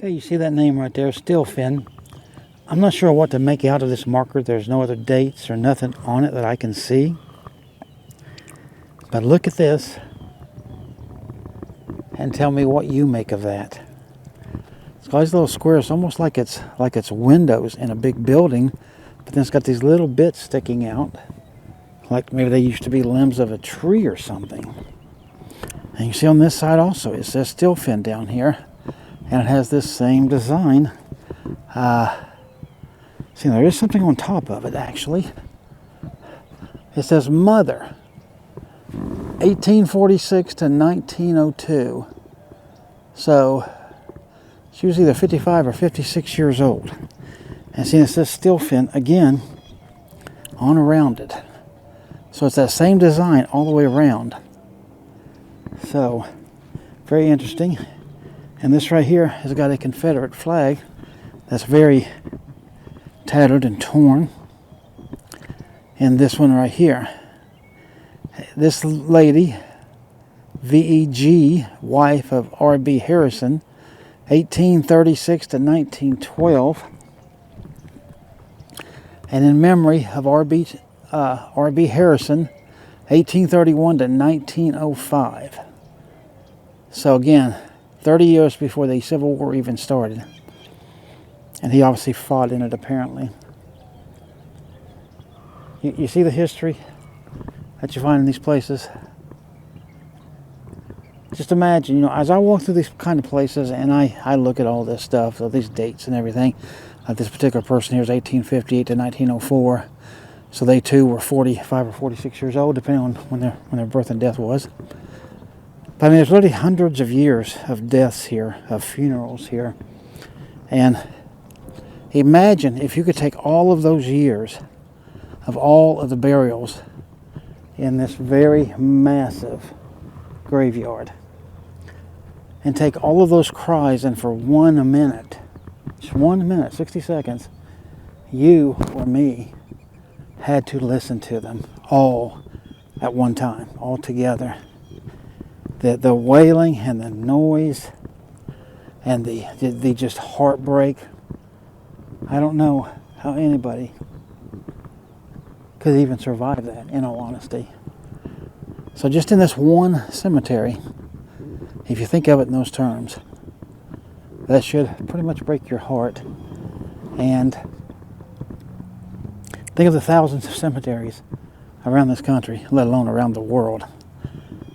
Okay, you see that name right there, Stillfin. I'm not sure what to make out of this marker. There's no other dates or nothing on it that I can see. But look at this and tell me what you make of that. It's got these little squares, almost like it's windows in a big building, but then it's got these little bits sticking out, like maybe they used to be limbs of a tree or something. And you see on this side also, it says Stillfin down here, and it has this same design. See, there is something on top of it actually. It says Mother, 1846 to 1902. So she was either 55 or 56 years old. And see, it says Stillfin again on around it. So it's that same design all the way around. So very interesting. And this right here has got a Confederate flag that's very tattered and torn. And this one right here, this lady, V.E.G., wife of R.B. Harrison, 1836 to 1912. And in memory of R.B. Harrison, 1831 to 1905. So again, 30 years before the Civil War even started. And he obviously fought in it, apparently. You see the history that you find in these places? Just imagine, as I walk through these kind of places and I look at all this stuff, all these dates and everything. This particular person here is 1858 to 1904. So they too were 45 or 46 years old, depending on when their birth and death was. But I mean, there's literally hundreds of years of deaths here, of funerals here. And imagine if you could take all of those years of all of the burials in this very massive graveyard and take all of those cries, and for 1 minute, just 1 minute, 60 seconds, you or me had to listen to them all at one time, all together. The wailing and the noise and the just heartbreak. I don't know how anybody could even survive that, in all honesty. So just in this one cemetery, if you think of it in those terms, that should pretty much break your heart. And think of the thousands of cemeteries around this country, let alone around the world.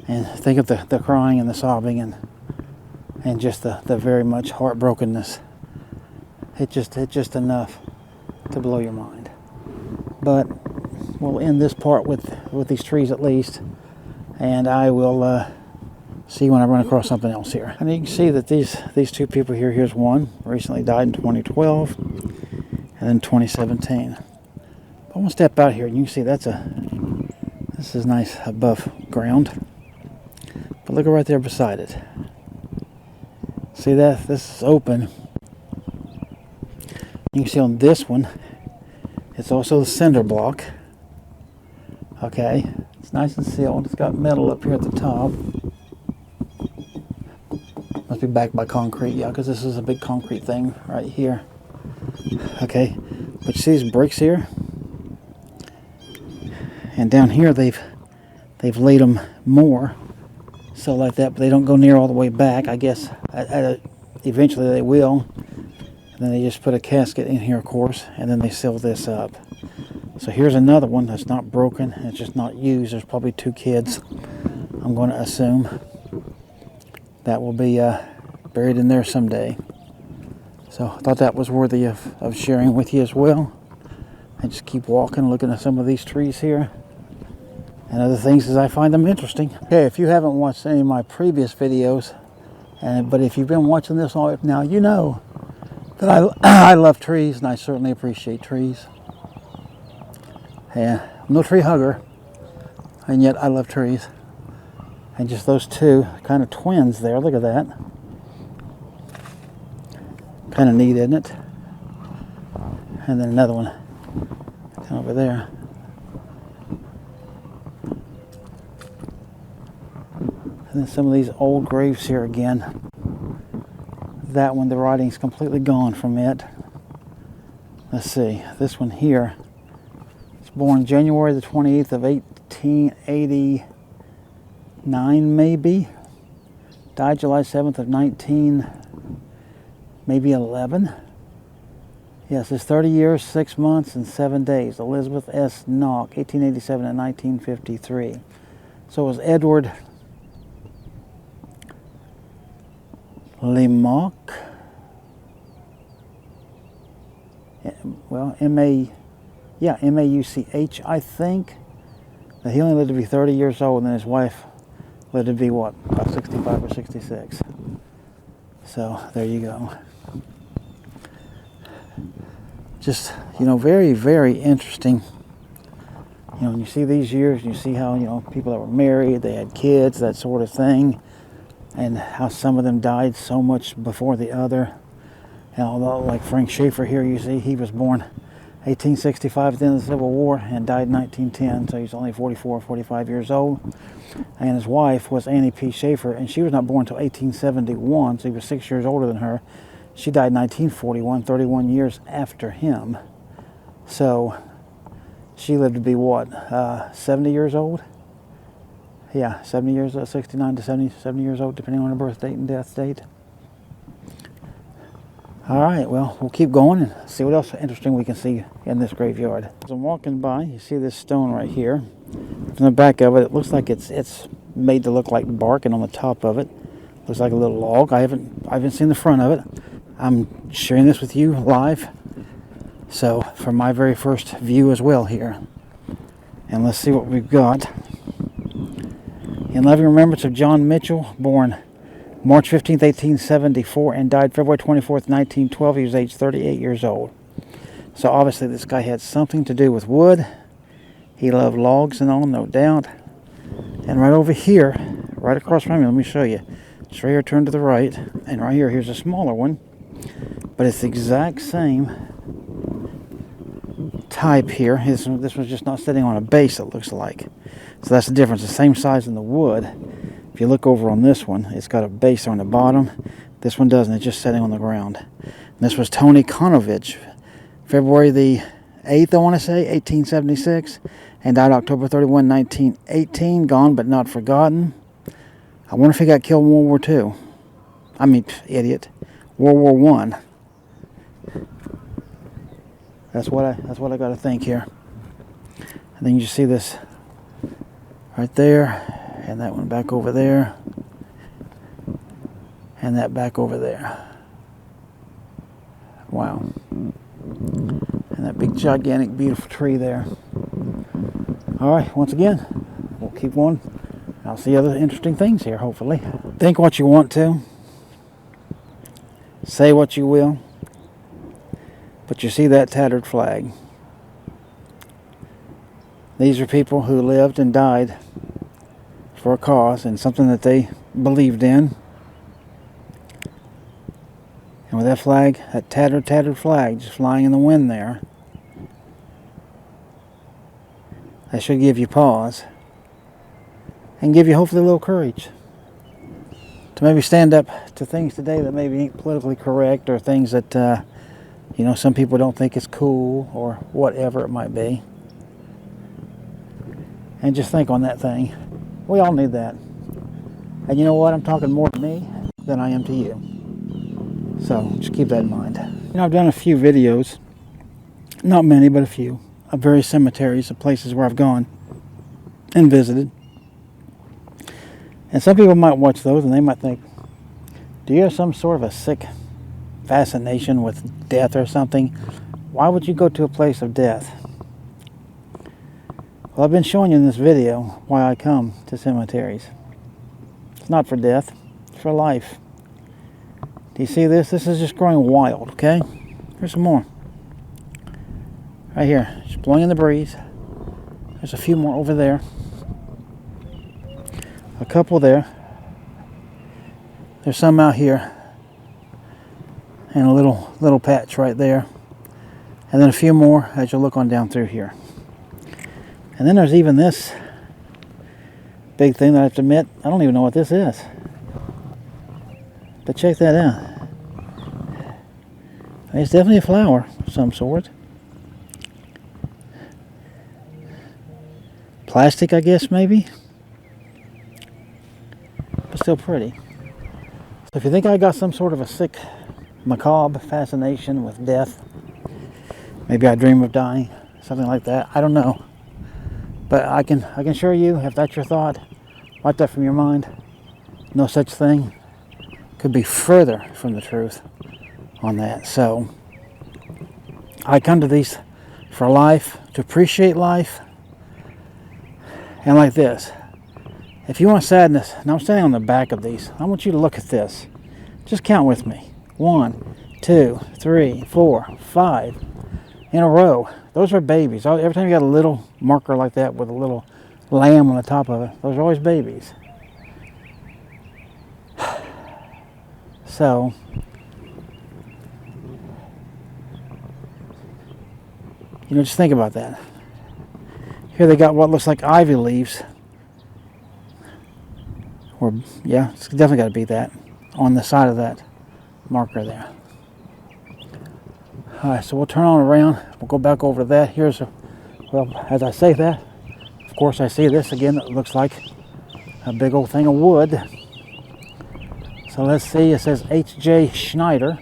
And think of the crying and the sobbing and just the very much heartbrokenness. It's just enough to blow your mind. But we'll end this part with these trees at least, and I will see when I run across something else here. And you can see that these two people here, here's one, recently died in 2012, and then 2017. I want to step out here, and you can see this is nice above ground. But look right there beside it. See that? This is open. You can see on this one, it's also the cinder block. Okay, it's nice and sealed. It's got metal up here at the top. Must be backed by concrete, yeah, because this is a big concrete thing right here. Okay, but you see these bricks here? And down here they've laid them more. So like that, but they don't go near all the way back. I guess eventually they will. And then they just put a casket in here, of course, and then they seal this up. So here's another one that's not broken, and it's just not used. There's probably 2 kids, I'm going to assume, that will be buried in there someday. So I thought that was worthy of sharing with you as well. And just keep walking, looking at some of these trees here and other things as I find them interesting. Okay, if you haven't watched any of my previous videos, but if you've been watching this all now, you know that I love trees, and I certainly appreciate trees. Yeah, I'm no tree hugger, and yet I love trees. And just those two kind of twins there, look at that. Kind of neat, isn't it? And then another one over there. And then some of these old graves here again. That one, the writing's completely gone from it. Let's see, this one here. It's born January the 28th of 1889, maybe. Died July 7th of 11. Yes, it's 30 years, 6 months, and 7 days. Elizabeth S. Knock, 1887 and 1953. So it was Edward Lemauch. Well, M-A-U-C-H, I think. He only lived to be 30 years old, and then his wife lived to be, what, about 65 or 66. So, there you go. Just, you know, very, very interesting. You know, when you see these years, you see how, you know, people that were married, they had kids, that sort of thing, and how some of them died so much before the other. And although, like Frank Schaefer here, you see, he was born 1865 at the end of the Civil War and died in 1910, so he's only 44 or 45 years old. And his wife was Annie P. Schaefer, and she was not born until 1871, so he was 6 years older than her. She died in 1941, 31 years after him. So she lived to be what, 70 years old? Yeah, 70 years, 69 to 70 years old, depending on her birth date and death date. All right, well, we'll keep going and see what else interesting we can see in this graveyard. As I'm walking by, you see this stone right here. From the back of it, it looks like it's made to look like bark, and on the top of it, looks like a little log. I haven't seen the front of it. I'm sharing this with you live, so for my very first view as well here. And let's see what we've got. In loving remembrance of John Mitchell, born March 15th, 1874, and died February 24th, 1912. He was aged 38 years old. So obviously this guy had something to do with wood. He loved logs and all, no doubt. And right over here, right across from me, let me show you. Just right here, turn to the right, and right here, here's a smaller one. But it's the exact same type here. This one's just not sitting on a base, it looks like. So that's the difference, the same size in the wood. If you look over on this one, it's got a base on the bottom. This one doesn't, it's just sitting on the ground. And this was Tony Konovich, February the 8th, I want to say, 1876, and died October 31, 1918, gone but not forgotten. I wonder if he got killed in World War II. I mean, idiot, World War I. That's what I got to think here. And then you just see this right there. And that one back over there. And that back over there. Wow. And that big, gigantic, beautiful tree there. Alright, once again, we'll keep going. I'll see other interesting things here, hopefully. Think what you want to. Say what you will. But you see that tattered flag. These are people who lived and died for a cause and something that they believed in. And with that flag, that tattered flag just flying in the wind there, that should give you pause and give you hopefully a little courage to maybe stand up to things today that maybe ain't politically correct, or things that you know, some people don't think is cool, or whatever it might be. And just think on that thing. We all need that. And you know what? I'm talking more to me than I am to you. So just keep that in mind. You know, I've done a few videos, not many, but a few, of various cemeteries, of places where I've gone and visited. And some people might watch those and they might think, do you have some sort of a sick fascination with death or something? Why would you go to a place of death? Well, I've been showing you in this video why I come to cemeteries. It's not for death, it's for life. Do you see this? This is just growing wild, okay? Here's some more. Right here, just blowing in the breeze. There's a few more over there. A couple there. There's some out here. And a little patch right there. And then a few more as you look on down through here. And then there's even this big thing that I have to admit, I don't even know what this is. But check that out. It's definitely a flower of some sort. Plastic, I guess, maybe. But still pretty. So if you think I got some sort of a sick, macabre fascination with death, maybe I dream of dying, something like that, I don't know. But I can assure you, if that's your thought, wipe that from your mind. No such thing. Could be further from the truth on that. So I come to these for life, to appreciate life. And like this, if you want sadness, and I'm standing on the back of these, I want you to look at this. Just count with me. 1, 2, 3, 4, 5 in a row. Those are babies. Every time you got a little marker like that with a little lamb on the top of it, those are always babies. So, just think about that. Here they got what looks like ivy leaves. Or, yeah, it's definitely got to be that on the side of that marker there. Alright, so we'll turn on around. We'll go back over to that. Well, as I say that, of course I see this again that looks like a big old thing of wood. So let's see, it says H.J. Schneider,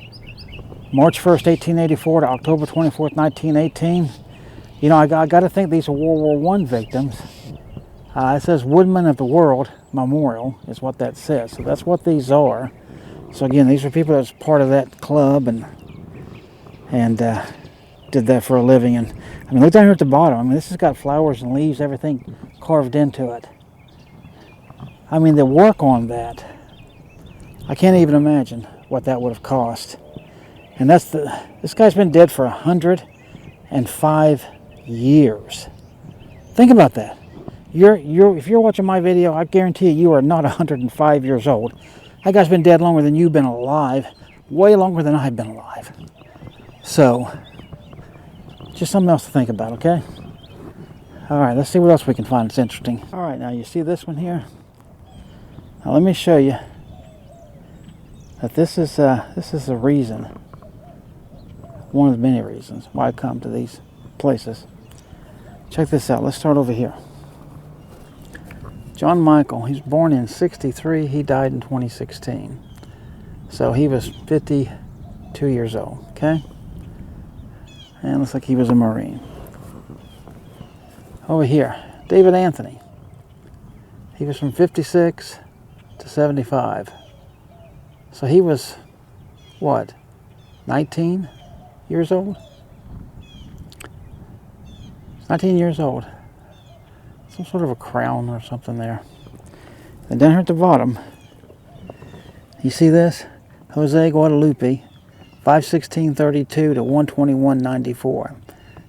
March 1st, 1884 to October 24th, 1918. I got to think these are World War I victims. It says Woodman of the World Memorial is what that says. So that's what these are. So again, these are people that's part of that club and did that for a living. And I mean, look down here at the bottom. I mean, this has got flowers and leaves, everything carved into it. I mean, the work on that, I can't even imagine what that would have cost. And this guy's been dead for 105 years. Think about that. If you're watching my video, I guarantee you are not 105 years old. That guy's been dead longer than you've been alive, way longer than I've been alive. So, just something else to think about, okay? All right, let's see what else we can find that's interesting. All right, now you see this one here? Now let me show you that this is a reason, one of the many reasons why I come to these places. Check this out. Let's start over here. John Michael, he's born in 63, he died in 2016. So he was 52 years old, okay? And looks like he was a Marine. Over here, David Anthony. He was from 56 to 75. So he was, what, 19 years old? 19 years old. Some sort of a crown or something there. And down here at the bottom, you see this? Jose Guadalupe, 5/16/32 to 1/21/94.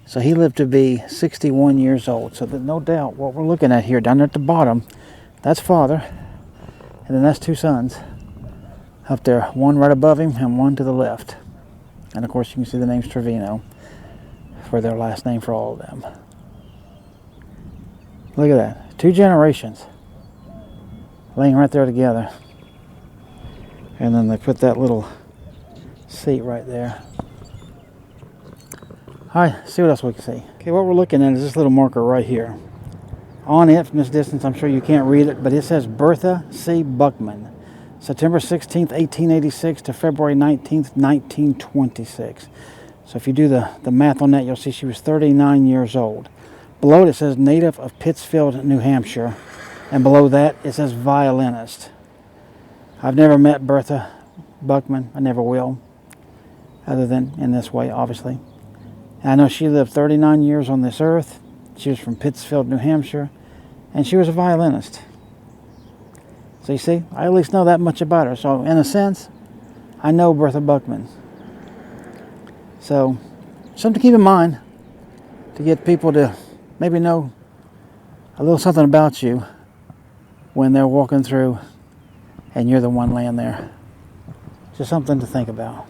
So he lived to be 61 years old. So that no doubt what we're looking at here down there at the bottom, that's father, and then that's two sons up there, one right above him and one to the left. And of course you can see the name's Trevino for their last name for all of them. Look at that. 2 generations laying right there together. And then they put that little seat right there. Alright, see what else we can see. Okay, what we're looking at is this little marker right here. On it, from this distance, I'm sure you can't read it, but it says Bertha C. Buckman, September 16th, 1886 to February 19th, 1926. So if you do the math on that, you'll see she was 39 years old. Below it says native of Pittsfield, New Hampshire. And below that it says violinist. I've never met Bertha Buckman. I never will. Other than in this way, obviously. And I know she lived 39 years on this earth. She was from Pittsfield, New Hampshire. And she was a violinist. So you see, I at least know that much about her. So in a sense, I know Bertha Buckman. So, something to keep in mind to get people to maybe know a little something about you when they're walking through and you're the one laying there. Just something to think about.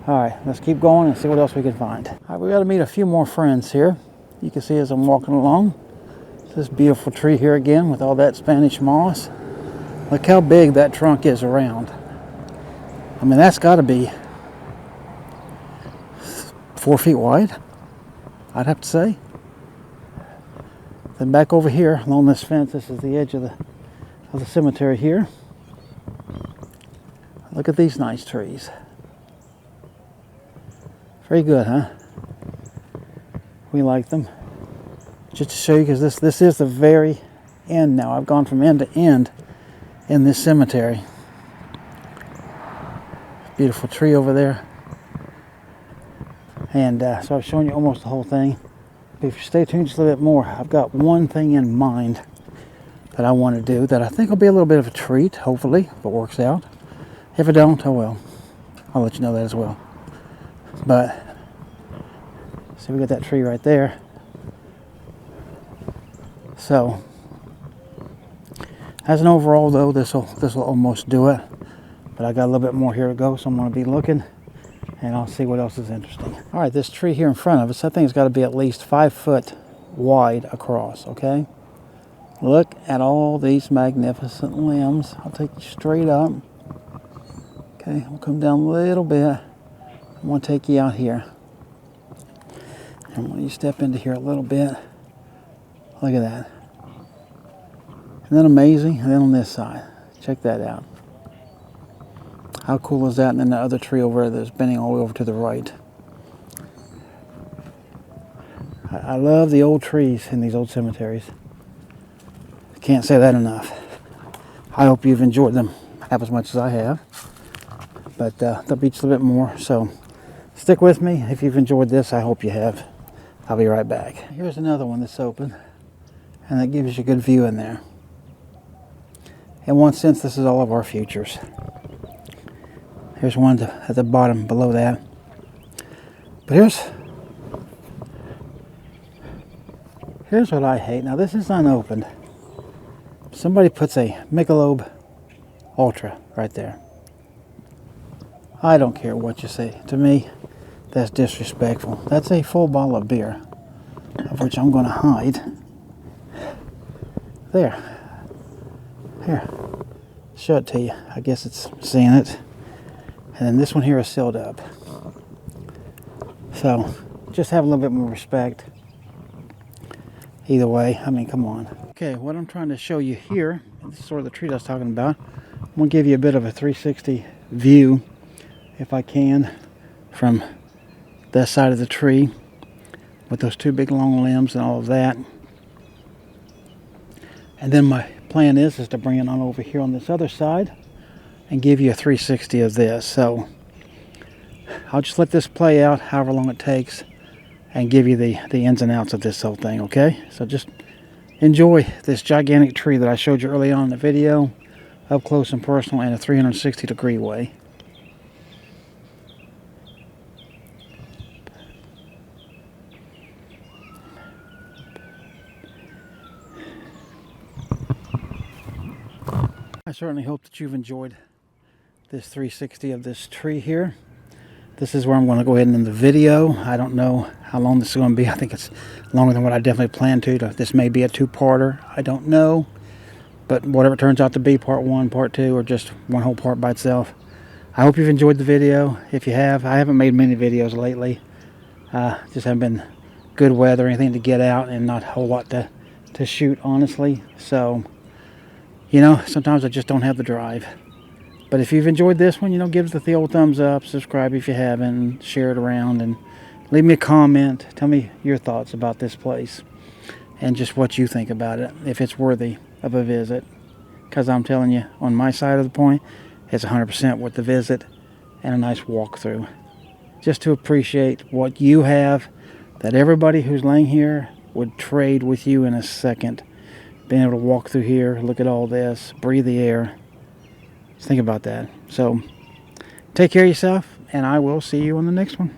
Alright, let's keep going and see what else we can find. Alright, we got to meet a few more friends here. You can see as I'm walking along. This beautiful tree here again with all that Spanish moss. Look how big that trunk is around. I mean, that's got to be 4 feet wide, I'd have to say. Then back over here along this fence, this is the edge of the cemetery here. Look at these nice trees. Very good, huh? We like them. Just to show you, because this is the very end now. I've gone from end to end in this cemetery. Beautiful tree over there. And so I've shown you almost the whole thing. But if you stay tuned just a little bit more, I've got one thing in mind that I want to do that I think will be a little bit of a treat, hopefully, if it works out. If it don't, oh well. I'll let you know that as well. But, see, we got that tree right there. So, as an overall though, this will almost do it. But I got a little bit more here to go, so I'm going to be looking, and I'll see what else is interesting. All right, this tree here in front of us, I think it's got to be at least 5 foot wide across, okay? Look at all these magnificent limbs. I'll take you straight up. Okay, we'll come down a little bit. I'm going to take you out here. And when you step into here a little bit, look at that. Isn't that amazing? And then on this side, check that out. How cool is that? And then the other tree over there that's bending all the way over to the right. I love the old trees in these old cemeteries. I can't say that enough. I hope you've enjoyed them half as much as I have. But they'll be just a little bit more. So stick with me. If you've enjoyed this, I hope you have. I'll be right back. Here's another one that's open. And that gives you a good view in there. In one sense, this is all of our futures. Here's one at the bottom below that. But here's what I hate. Now this is unopened. Somebody puts a Michelob Ultra right there. I don't care what you say. To me, that's disrespectful. That's a full bottle of beer, of which I'm going to hide. There. Here. Show it to you. I guess it's seeing it. And then this one here is sealed up. So, just have a little bit more respect. Either way, I mean, come on. Okay, what I'm trying to show you here, this is sort of the tree I was talking about. I'm going to give you a bit of a 360 view, if I can, from that side of the tree, with those two big long limbs and all of that. And then my plan is to bring it on over here on this other side and give you a 360 of this. So I'll just let this play out however long it takes and give you the ins and outs of this whole thing, okay? So just enjoy this gigantic tree that I showed you early on in the video, up close and personal in a 360-degree way. I certainly hope that you've enjoyed this 360 of this tree here. This is where I'm going to go ahead and end the video. I don't know how long this is going to be. I think it's longer than what I definitely planned to. This may be a two-parter. I don't know. But whatever it turns out to be, part one, part two, or just one whole part by itself. I hope you've enjoyed the video. If you have, I haven't made many videos lately. Just haven't been good weather or anything to get out, and not a whole lot to shoot, honestly. So, you know, sometimes I just don't have the drive. But if you've enjoyed this one, you know, give it the old thumbs up, subscribe if you haven't, share it around, and leave me a comment. Tell me your thoughts about this place and just what you think about it, if it's worthy of a visit. Because I'm telling you, on my side of the point, it's 100% worth the visit and a nice walkthrough. Just to appreciate what you have, that everybody who's laying here would trade with you in a second. Being able to walk through here, look at all this, breathe the air. Think about that. So, take care of yourself, and I will see you on the next one.